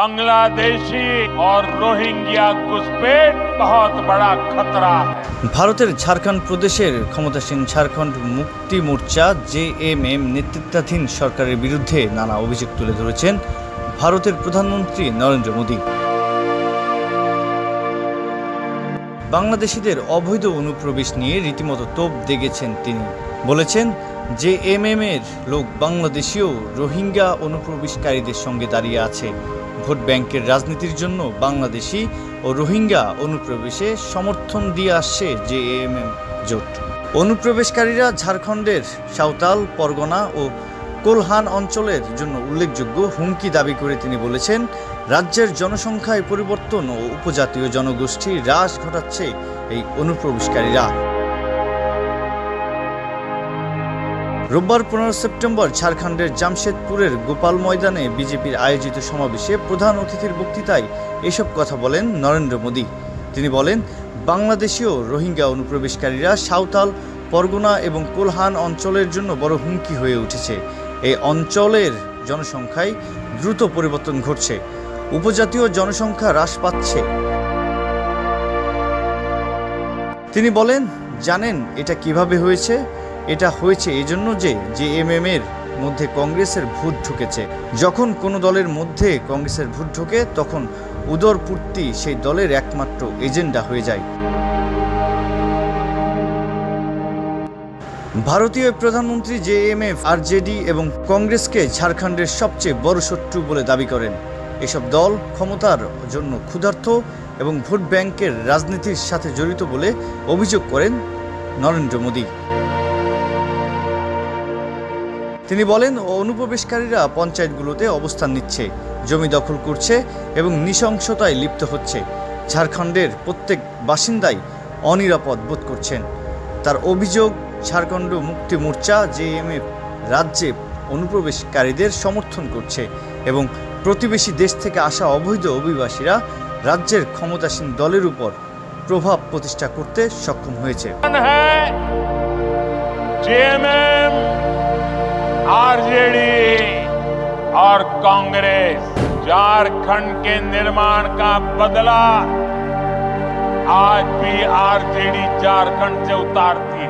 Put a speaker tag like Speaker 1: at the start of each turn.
Speaker 1: बांग्लादेशी और रोहिंग्या घुसपैठ बहुत बड़ा खतरा है।
Speaker 2: ভারতের ঝাড়খণ্ড প্রদেশের ক্ষমতাসীন ঝাড়খণ্ড মুক্তি মোর্চা জেএমএম নেতৃত্বাধীন সরকারের বিরুদ্ধে নানা অভিযোগ তুলে ধরেছেন ভারতের প্রধানমন্ত্রী নরেন্দ্র মোদী। বাংলাদেশিদের অবৈধ অনুপ্রবেশ নিয়ে রীতিমতো তোপ দেগেছেন তিনি। বলেছেন জেএমএম এর লোক বাংলাদেশীয় রোহিঙ্গা অনুপ্রবেশকারীদের সঙ্গে দাঁড়িয়ে আছে। ভোট ব্যাংকের রাজনীতির জন্য বাংলাদেশি ও রোহিঙ্গা অনুপ্রবেশে সমর্থন দিয়ে আসছে জেএমএম জোট। অনুপ্রবেশকারীরা ঝাড়খণ্ডের সাঁওতাল পরগনা ও কোলহান অঞ্চলের জন্য উল্লেখযোগ্য হুমকি দাবি করে তিনি বলেছেন, রাজ্যের জনসংখ্যায় পরিবর্তন ও উপজাতীয় জনগোষ্ঠী হ্রাস ঘটাচ্ছে এই অনুপ্রবেশকারীরা। রোববার 15 সেপ্টেম্বর ঝাড়খণ্ডের জামশেদপুরের গোপাল ময়দানে বিজেপির আয়োজিত সমাবেশে প্রধান অতিথির বক্তৃতায় এসব কথা বলেন নরেন্দ্র মোদী। তিনি বলেন, বাংলাদেশীয় রোহিঙ্গা অনুপ্রবেশকারীরা সাঁওতাল পরগনা এবং কোলহান অঞ্চলের জন্য বড় হুমকি হয়ে উঠেছে। এই অঞ্চলের জনসংখ্যায় দ্রুত পরিবর্তন ঘটছে, উপজাতীয় জনসংখ্যা হ্রাস পাচ্ছে। তিনি বলেন, জানেন এটা কিভাবে হয়েছে? এটা হয়েছে এজন্য যে জেএমএম এর মধ্যে কংগ্রেসের ভোট ঢুকেছে। যখন কোনো দলের মধ্যে কংগ্রেসের ভোট ঢোকে তখন উদরপূর্তি সেই দলের একমাত্র এজেন্ডা হয়ে যায়। ভারতীয় প্রধানমন্ত্রী জেএমএম আরজেডি এবং কংগ্রেসকে ঝাড়খণ্ডের সবচেয়ে বড় শত্রু বলে দাবি করেন। এসব দল ক্ষমতার জন্য ক্ষুধার্ত এবং ভোট ব্যাংকের রাজনীতির সাথে জড়িত বলে অভিযোগ করেন নরেন্দ্র মোদী। তিনি বলেন, অনুপ্রবেশকারীরা পঞ্চায়েতগুলোতে অবস্থান নিচ্ছে, জমি দখল করছে এবং নৃশংসতায় লিপ্ত হচ্ছে। ঝাড়খণ্ডের প্রত্যেক বাসিন্দাই অনিরাপদ বোধ করছেন। তার অভিযোগ, ঝাড়খণ্ড মুক্তি মোর্চা জেএমএম রাজ্যে অনুপ্রবেশকারীদের সমর্থন করছে এবং প্রতিবেশী দেশ থেকে আসা অবৈধ অভিবাসীরা রাজ্যের ক্ষমতাসীন দলের উপর প্রভাব প্রতিষ্ঠা করতে সক্ষম হয়েছে।
Speaker 1: आरजेडी और कांग्रेस झारखंड के निर्माण का बदला आज भी आरजेडी झारखंड से उतारती है।